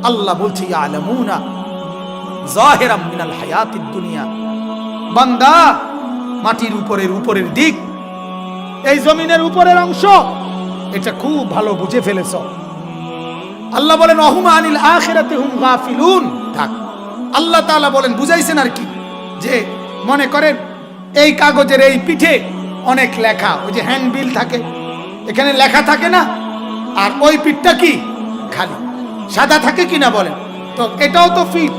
আল্লাহ বলছে ইয়ালামুনা যাহিরাম মিনাল হায়াতিদ দুনিয়া, বান্দা মাটির উপরের দিক, এই জমিনের উপরের অংশ, এটা খুব ভালো বুঝে ফেলেছ। আল্লাহ বলেন ওয়াহুম আনিল আখিরাতি হুম গাফিলুন। থাক, আল্লাহ তাআলা বলেন বুঝাইছেন আর কি, যে মনে করেন এই কাগজের এই পিঠে অনেক লেখা, ওই যে হ্যান্ডবিল থাকে, এখানে লেখা থাকে না, আর ওই পিঠটা কি খালি সাদা থাকে কিনা বলেন তো? এটাও তো ফিট,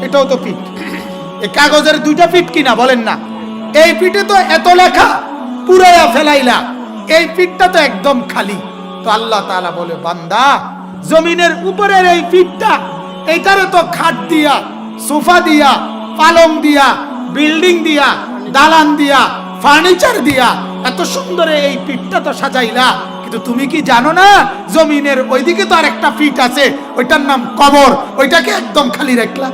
এটাও তো ফিট। এই কাগজের দুইটা ফিট কিনা বলেন না? এই পিঠে তো এত লেখা পুরাইয়া ফেলাইলা, এই পিঠটা তো একদম খালি। তো আল্লাহ তাআলা বলে বান্দা জমিনের উপরের এই পিঠটা, এইটারে তো খাট দিয়া, সোফা দিয়া, পালং দিয়া, বিল্ডিং দিয়া, দালান দিয়া, ফার্নিচার দিয়া এত সুন্দর এই পিঠটা তো সাজাইলা, কিন্তু তুমি কি জানো না জমিনের ওইদিকে তো আর একটা পিঠ আছে, ওইটার নাম কবর, ওইটাকে একদম খালি রাখলা।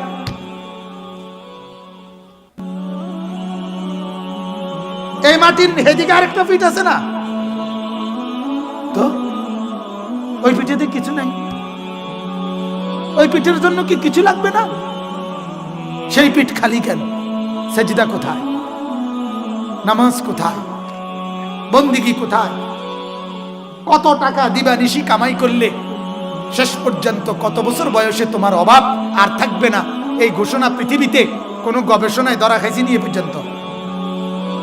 এই মাটির হেদিকে আরেকটা পিঠ আছে না, তো ওই পিঠেতে কিছু নাই, ওই পিঠের জন্য কি কিছু লাগবে না? সেই পিঠ খালি কেন? সেজদা কোথায়? নামাজ কোথায়? বন্দিগি কোথায়? কত টাকা দিবানিশি কামাই করলে শেষ পর্যন্ত কত বছর বয়সে তোমার অভাব আর থাকবে না, এই ঘোষণা পৃথিবীতে কোনো গবেষণায় ধরা খাইছে নিয়ে পর্যন্ত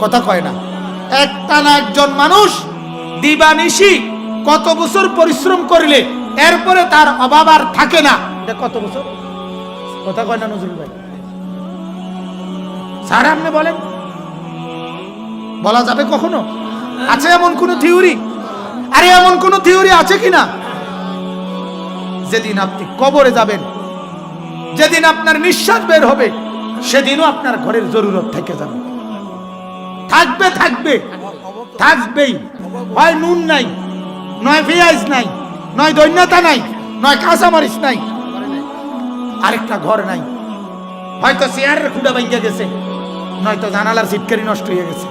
কথা কয় না। একটানা একজন মানুষ দিবানিশি কত বছর পরিশ্রম করলে এরপরে তার অভাব আর থাকে না, এটা কত বছর? কথা কয় না নজরুল ভাই? স্যার আপনি বলেন, বলা যাবে কখনো? আছে এমন কোন থিওরি? আরে এমন কোন থিওরি আছে কিনা? যেদিন আপনি কবরে যাবেন, যেদিন আপনার নিঃশ্বাস বের হবে, সেদিনও আপনার ঘরের জরুরত থেকে যাবে, থাকবে থাকবে থাকবেই। হয় নুন নাই, নয় পেঁয়াজ নাই, নয় দৈন্যতা নাই, নয় কাঁচামরিচ নাই, আরেকটা ঘর নাই। হয়তো চেয়ারের খুঁড়া ভাঙিয়া গেছে, নয়তো জানালার সিটকারি নষ্ট হয়ে গেছে।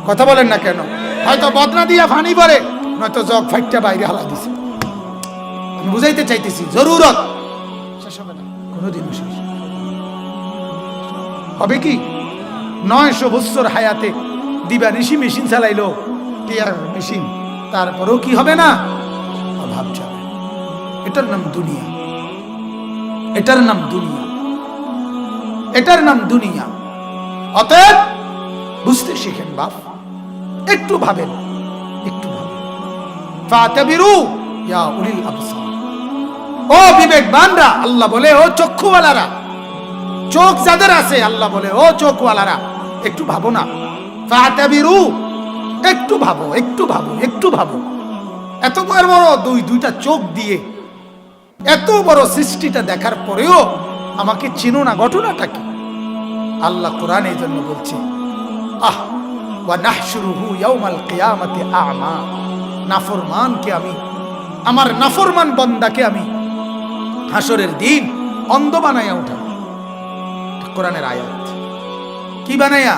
কথা বলেন না কেন? হয়তো বদনা দিয়া ফানি পরে, নয়তো জগ ফাইটটা বাইরে হালা দিছে। আমি বুঝাইতে চাইতেছি, জরুরত শেষ হবে না, কোনোদিনও শেষ হবে কি? 900 বছর হায়াতে দিবানিশি মেশিন চালাইলো, টিয়ার মেশিন, তারপরেও কি হবে না? অভাব যাবে। এটার নাম দুনিয়া, এটার নাম দুনিয়া, এটার নাম দুনিয়া। অতএব বুঝতে শিখেন বাপ, একটু ভাবেন, একটু ভাবেন। ফাতাবিরু ইয়া উলিল আবসার, ও বিবেকবানরা, আল্লাহ বলে ও চক্ষুওয়ালারা, চোখ যাদের আছে, আল্লাহ বলে ও চোখওয়ালারা, একটু ভাবো না। ফাতাবিরু, একটু ভাবো, একটু ভাবো, একটু ভাবো। এত বড় দুইটা চোখ দিয়ে এত বড় সৃষ্টিটা দেখার পরেও আমাকে চিনো না, ঘটনাটা কি? আল্লাহ কোরআন এই জন্য বলছে ওয়া নাহশুরুহু ইয়াউমাল কিয়ামাতি আ'মা, নাফরমানকে আমি, আমার নাফরমান বান্দাকে আমি হাসরের দিন অন্ধ বানাইয়া উঠাবো। কোরআনের আয়াত। কি বানাইয়া?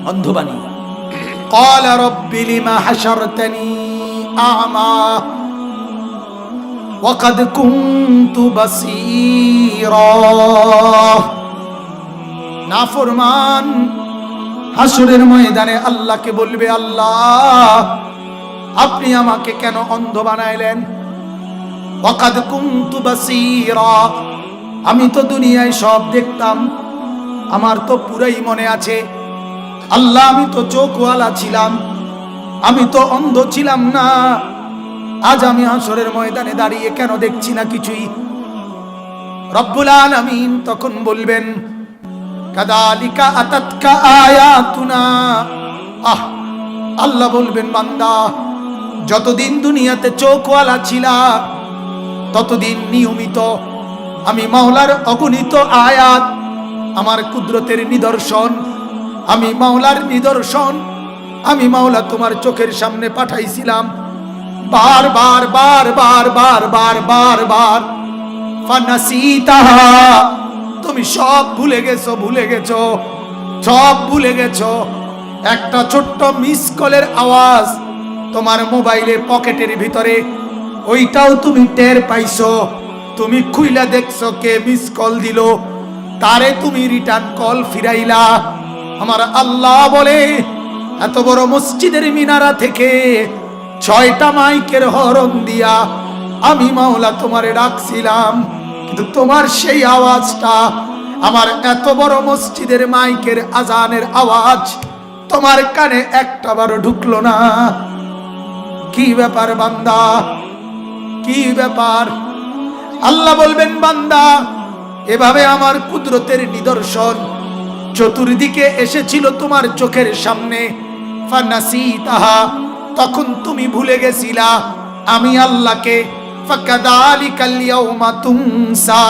অন্ধ বানিয়ে। ক্বালা রাব্বি লিমা হাশারতানি আ'মা ওয়া ক্বাদ কুনতু বাসীরা। নাফরমান হাসরের ময়দানে আল্লাহকে বলবে, আল্লাহ আপনি আমাকে কেন অন্ধ বানাইলেন? ওয়া ক্বাদ কুনতু বাসীরা, আমি তো দুনিয়ায় সব দেখতাম, আমার তো পুরাই মনে আছে। আল্লাহ আমি তো চোখওয়ালা ছিলাম, আমি তো অন্ধ ছিলাম না। আজ আমি হাসরের ময়দানে দাঁড়িয়ে কেন দেখছি না কিছুই? রব্বুল আলামিন তখন বলবেন, কাযালিকা আতাতকা আয়াতুনা। আল্লাহ বলবেন, বান্দা যতদিন দুনিয়াতে চোখওয়ালা ছিলা, ততদিন নিয়মিত আমি মাওলার অগণিত আয়াত, আমার কুদরতের নিদর্শন, আমি মাওলার নিদর্শন, আমি মাওলা তোমার চোখের সামনে পাঠাইছিলাম। বারবার বারবার বারবার বারবার ফানাসিতাহা, তুমি সব ভুলে গেছো, ভুলে গেছো, সব ভুলে গেছো। একটা ছোট্ট মিস কলের আওয়াজ তোমার মোবাইলে পকেটের ভিতরে, ওইটাও তুমি টের পাইছো। তুমি খুইলা দেখছো কে মিস কল দিল, তারে তুমি রিটার্ন কল ফিরাইলা। আমার আল্লাহ বলে এত বড় মসজিদের মিনারা থেকে 6টা মাইকের হরন দিয়া আমি মাওলা তোমারে ডাকছিলাম, কিন্তু তোমার সেই আওয়াজটা, আমার এত বড় মসজিদের মাইকের আজানের আওয়াজ তোমার কানে একটাবারও ঢুকলো না। কি ব্যাপার বান্দা, কি ব্যাপার? আল্লাহ বলবেন বান্দা, এভাবে আমার কুদরতের নিদর্শন চতুর্দিকে এসেছিল তোমার চোখের সামনে, ফানাসিতাহা, তখন তুমি ভুলে গেছিলা আমি আল্লাহকে। ফাকাযালিকাল ইয়াউমা তুনসা,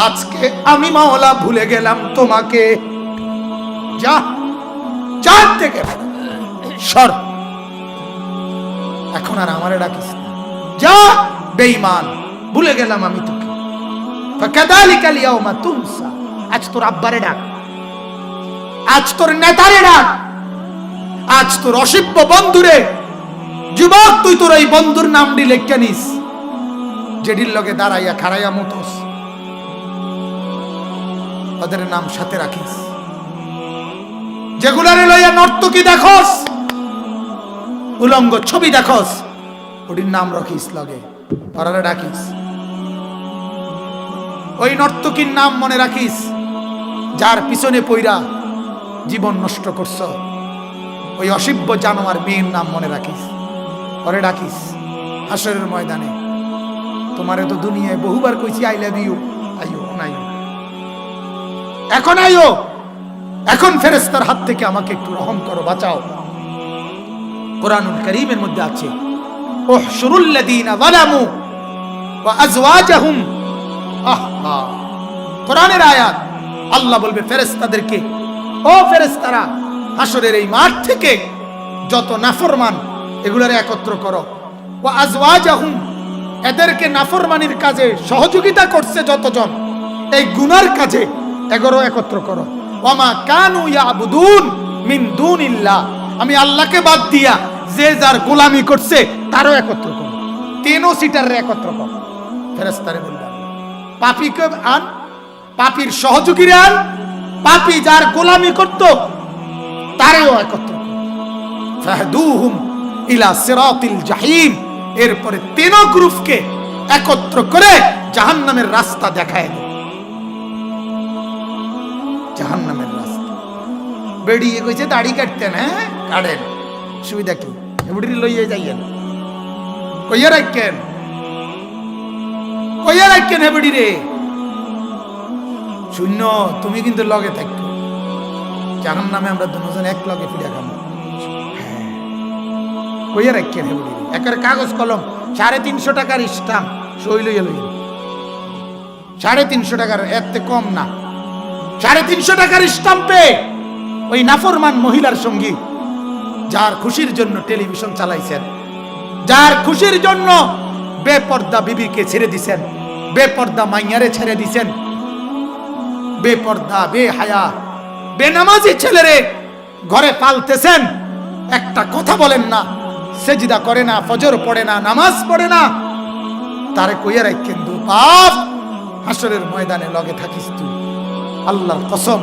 আজকে আমি মাওলা ভুলে গেলাম তোমাকে। যা যা থেকে সর, এখন আর আমারে ডাকিস না, যা বেঈমান, ভুলে গেলাম আমি তোকে। ফাকাযালিকাল ইয়াউমা তুনসা, আজ তোর আব্বারে ডাক, আজ তোর নেতারে ডাক, আজ তোর অসভ্য বন্ধুরে। যুবক, তুই তোর এই বন্ধুর নামটি লেখা নিস, যেটির লগে দাঁড়াইয়া খাড়াইয়া মতোস, ওদের নাম সাথে রাখিস। যেগুলারে লইয়া নর্তকী দেখোস, উলঙ্গ ছবি দেখোস, ওটির নাম রাখিস লগে, ওরারে ডাকিস। ওই নর্তকীর নাম মনে রাখিস, যার পিছনে পইরা জীবন নষ্ট করছ। ওই অসভ্য জানোয়ার মেয়ের নাম মনে রাখিস, ওরে ডাকিস হাসরের ময়দানে। তোমারে তো দুনিয়ায় বহুবার কইছি আই লাভ ইউ, আইও নাই, এখন আইও, এখন ফেরেশতার হাত থেকে আমাকে একটু রহম করো, বাঁচাও। কোরআনুল কারীমের মধ্যে আছে, উহশুরুল লাযীনা যালামু ওয়া আজওয়াজাহুম। আহা, কোরআনের আয়াত। আল্লাহ বলবে ফেরেশতাদেরকে, ও ফেরেশতারা, হাসরের এই মাঠ থেকে যত নাফরমান এগুলারে একত্র করো। ওয়া আজওয়াজাহুম, এদেরকে নাফরমানির কাজে সহযোগিতা করছে যতজন, এই গুনার কাজে এগরো একত্র করো। ওয়ামা কানু ইয়াবুদুন মিন দুনিল্লাহ, আমি আল্লাহকে বাদ দিয়া যে যার গোলামি করছে তারও একত্র করো, তিনও সিটারে একত্র করো। ফেরেশতারে বললেন পাপীকে আন, পাপীর সহযোগীরা আন, পাপী যার গোলামি করত তারেও একত্র করো। ফাহদুহুম ইলা সিরাতিল জাহিম, এরপরে তিন গ্রুপকে একত্র করে জাহান্নামের রাস্তা দেখায় দেয়। জাহান্নামের রাস্তা। বেড়িয়ে কইছে দাড়ি কাটতেন, হ্যাঁ কাটেন, সুবিধা কি? এবুড়ি লইয়ে যাইয়েন, কইয়া রাখেন, কইয়া রাখেন হেবুড়ি রে। শূন্য, তুমি কিন্তু লগে থাকো, জাহান্নামে আমরা দুজন এক লগে ফিরে খাবো। কইয়া রাখেন হেবুড়ি রে, একের কাগজ কলম 350 টাকার স্টাম্প সই লইয়া লইয়া, 350 টাকার, এতে কম না। 350 টাকার স্টাম্পে ওই নাফরমান মহিলার সঙ্গী, যার খুশির জন্য টেলিভিশন চালাইছেন, যার খুশির জন্য বেপর্দা বিবিকে ছেড়ে দিছেন, বেপর্দা মাইয়ারে ছেড়ে দিছেন, বেপর্দা বেহায়া বেনামাজি ছেলেরে ঘরে পালতেছেন, একটা কথা বলেন না, সেজদা করে না, ফজর পড়ে না, নামাজ পড়ে না, তারে কইয়া রাখেন দু পাপ, হাসরের ময়দানে লগে থাকিস তুই। আল্লাহর কসম,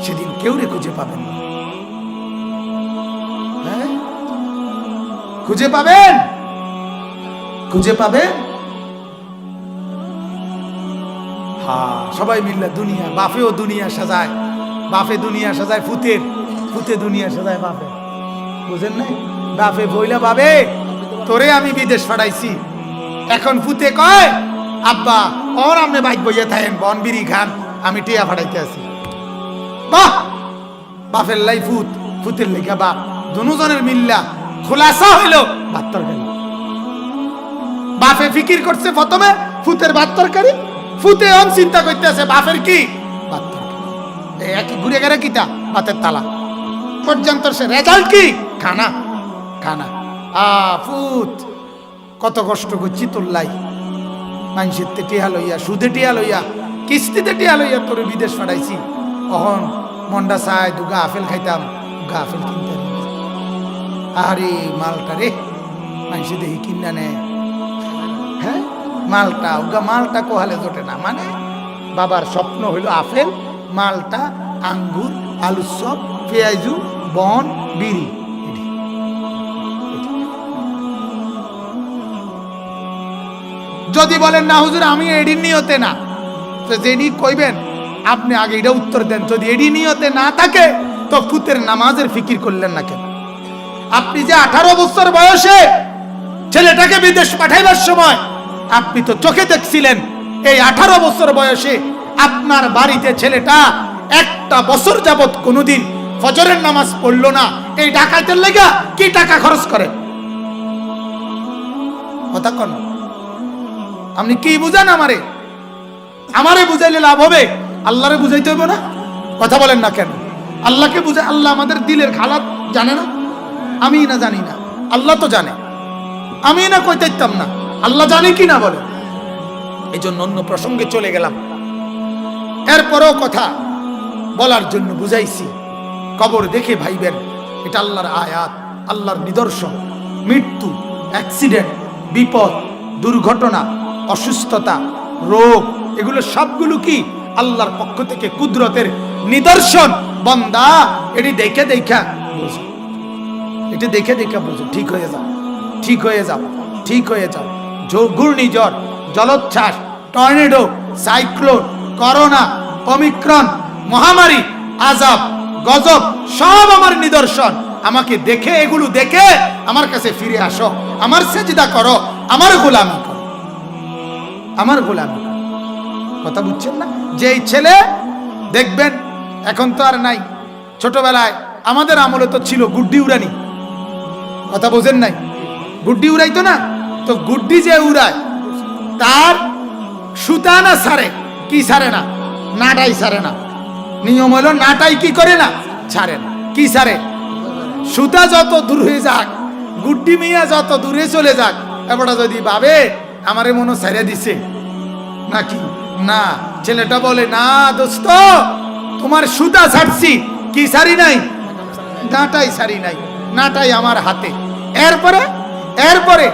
সেদিন কেউ রে খুঁজে পাবেন না। হ্যাঁ, খুঁজে পাবেন, খুঁজে পাবেন। হ্যাঁ, সবাই মিললে দুনিয়া, বাপেও দুনিয়া সাজায়, বাপে দুনিয়া সাজায় ফুতের, ফুতে দুনিয়া সাজায় বাপে, বুঝেন নাই? বাপে বইলা বাবে তোরে আমি বিদেশ পাঠাইছি, এখন ফুতে কয় আব্বা ওর আমনে বাইক বইয়া থাকেন, বন বিড়ি খান, আমি টিয়া ফাটাইতে আছি। বাহ, বাপের লাই ফুত, ফুতের লেখা বাপ, দুজনের মিল্লা খোলাসা হইল ভাত তরকারি। বাপে ফিকির করছে প্রথমে ফুতের ভাত তরকারি, ফুতে অন চিন্তা করতেছে বাপের কি ভাত তরকারি, একই ঘুরে গেলে কিতা ভাতের তালা পর্যন্ত, সে রেজাল্ট কি খানা, খানা। ফুত কত কষ্ট করছি তোর লাই, মানুষের টিয়া লইয়া, সুদে টিয়া লইয়া, কিস্তিতে টিয়া লইয়া তোর বিদেশ পাঠাইছি, অহন মন্ডা চায় দুগা আপেল খাইতাম, দুগা আপেল কিনতে। আরে মালটা রে মানুষে দেখি কিনা নেয়, হ্যাঁ মালটা ওগা মালটা কোহালে জোটে না, মানে বাবার স্বপ্ন হইল আপেল, মালটা, আঙ্গুর, আলুর চপ, পেঁয়াজু, বন, বিড়ি। যদি বলেন না হুজুর আমি এডি নিয়তে না, তো যেনি কইবেন আপনি আগে এটা উত্তর দেন। যদি এডি নিয়তে না থাকে তো ফুতের নামাজের ফিকির করলেন না কেন? আপনি যে 18 বছর বয়সে ছেলেটাকে বিদেশ পাঠাইবার সময় আপনি তো চোখে দেখছিলেন এই 18 বছর বয়সে আপনার বাড়িতে ছেলেটা একটা বছর যাবত কোনোদিন ফজরের নামাজ পড়লো না। এই ডাকাতের লেগা কি টাকা খরচ করে? কথা কোন? আপনি কি বুঝান আমারে? আমারে বুঝাইলে লাভ হবে, আল্লাহরে বুঝাইতে হবে না? কথা বলেন না কেন? আল্লাহকে বুঝে, আল্লাহ আমাদের দিলের হালাত জানে না? আমি না জানি না, আল্লাহ তো জানে। আমি না কইতে চাইতাম না, আল্লাহ জানে কি না বলে। এই জন্য অন্য প্রসঙ্গে চলে গেলাম। এরপরও কথা বলার জন্য বুঝাইছি, কবর দেখে ভাইবেন এটা আল্লাহর আয়াত, আল্লাহর নিদর্শন। মৃত্যু, অ্যাক্সিডেন্ট, বিপদ, দুর্ঘটনা, অসুস্থতা, রোগ, এগুলো সবগুলো কি আল্লাহর পক্ষ থেকে কুদরতের নিদর্শন। বান্দা এটি দেখে দেখা বুঝো, এটি দেখে দেখা বুঝো, ঠিক হয়ে যাও, ঠিক হয়ে যাও, ঠিক হয়ে যাও। ঘূর্ণিঝড়, জলোচ্ছ্বাস, টর্নেডো, সাইক্লোন, করোনা, ওমিক্রন, মহামারী, আযাব, গজব সব আমার নিদর্শন। আমাকে দেখে, এগুলো দেখে আমার কাছে ফিরে আসো, আমার সেজদা করো, আমার গোলামি করো, আমার গোলামি। কথা বুঝছেন না? যেই ছেলে দেখবেন এখন তো আর নাই, ছোটবেলায় আমাদের আমলে তো ছিল গুড্ডি উড়ানি। কথা বোঝেন নাই? গুড্ডি উড়াইতো না? তো গুড্ডি যে উড়ায় তার সুতা না ছাড়ে, কি ছাড়ে না? নাটাই ছাড়ে না। নিয়ম হলো নাটাই কি করে না? ছাড়ে না। কি ছাড়ে? সুতা যত দূর হয়ে যাক, গুড্ডি মিয়া যত দূরে চলে যাক, এবারটা যদি ভাবে আমারে মনে ছেড়ে দিছে নাকি, না, ছেলেটা বলে না দোস্ত তোমার সুতা ছাড়ছি, কি ছাড়ি নাই? নাটাই ছাড়ি নাই, নাটাই আমার হাতে। এরপরে এরপরে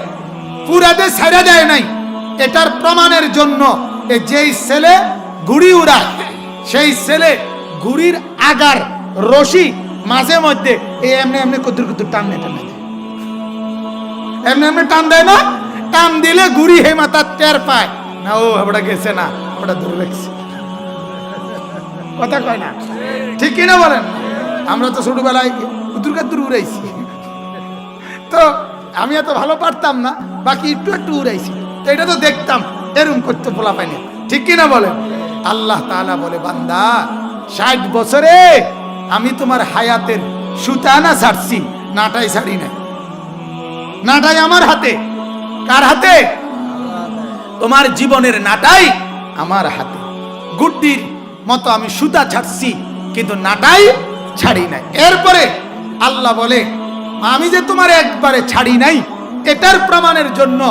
পুরাদে ছেড়ে দেয় নাই। এটার প্রমাণের জন্য যেই ছেলে ঘুড়ি উড়ায় সেই ছেলে ঘুড়ির আগার রশি মাঝে মধ্যে এমনি এমনি কুতুর কুতুর টান দেয়, এমনি এমনি টান দেয় না? টান দিলে ঘুড়ি হে মাথা টের পায় না, ও ওটা গেছে না, ওটা দূরে রেখেছে। কথা কয় না? ঠিক কিনা বলেন? আমরা তো ছোটবেলায় কুতুর কাতুর উড়াইছি, তো আমি এত ভালো পারতাম না, বাকি একটু একটু উড়াইছি, তো এটা তো দেখতাম, এরকম করতে বলা পাইনি। ঠিক কিনা বলেন? আল্লাহ তাআলা বলে বান্দা 60 বছরে আমি তোমার হায়াতের সুতা না ছাড়ছি, নাটাই ছাড়ি নাই। নাটাই আমার হাতে। কার হাতে? তোমার জীবনের নাটাই আমার হাতে। গুড্ডির মতো আমি সুতা ছাড়ছি, কিন্তু নাটাই ছাড়ি নাই। এরপরে আল্লাহ বলে আমি যে তোমার একবারে ছাড়ি নাই, এটার প্রমাণের জন্য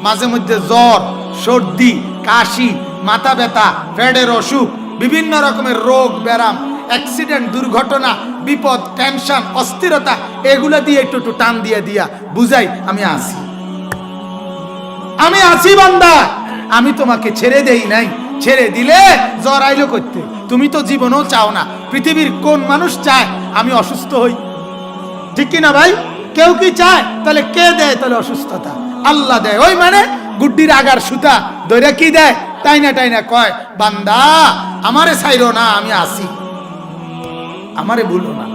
মাঝে মধ্যে জ্বর, সর্দি, কাশি, মাথা ব্যথা, পেটের অসুখ, বিভিন্ন রকমের রোগ ব্যারাম, অ্যাক্সিডেন্ট, দুর্ঘটনা, বিপদ, টেনশন, অস্থিরতা, এগুলো দিয়ে একটু একটু টান দিয়ে দিয়া বুঝাই আমি আছি, আমি আছি বান্দা, আমি তোমাকে ছেড়ে দেই নাই। ছেড়ে দিলে জ্বর আইলো করতে, তুমি তো জীবনও চাও না। পৃথিবীর কোন মানুষ চায় আমি অসুস্থ হই? ঠিক কিনা ভাই? কেউ কি চায়? তাহলে কে দেয় তাহলে অসুস্থতা? আল্লাহ দেয়। ওই মানে গুড্ডির আগার সুতা ধরে কি দেয়? টাইনা টাইনা কয় বান্দা আমারে ছাইরো না, আমি আছি, আমারে ভুলো না।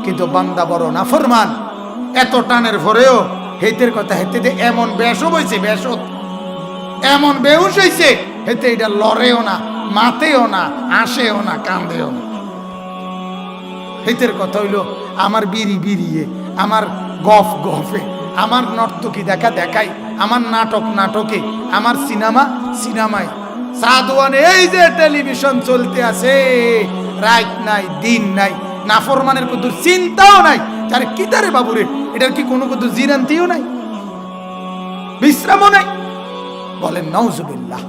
কিন্তু বান্দা বড় নাফরমান, এত টানের পরেও হেতের কথা হেতে যে এমন বেশব হয়েছে, বেশত এমন বেহুশ হয়েছে, হেতে এটা লড়েও না, মাতেও না, আসেও না, কান্দেও না। হেতের কথা হইল আমার বিড়ি বিড়িয়ে, আমার গফ গফে, আমার নর্তকী দেখা দেখাই, আমার নাটক নাটকে, আমার সিনেমা সিনেমায়, সাদওয়ানে এই যে টেলিভিশন চলতে আছে, রাত নাই দিন নাই, নাফরমানের কত চিন্তাও নাই। আরে কি তারে বাবুরে, এটার কি কোনো কত জিরান্তিও নাই, বিশ্রামও নাই? বলেন নাউজুবিল্লাহ।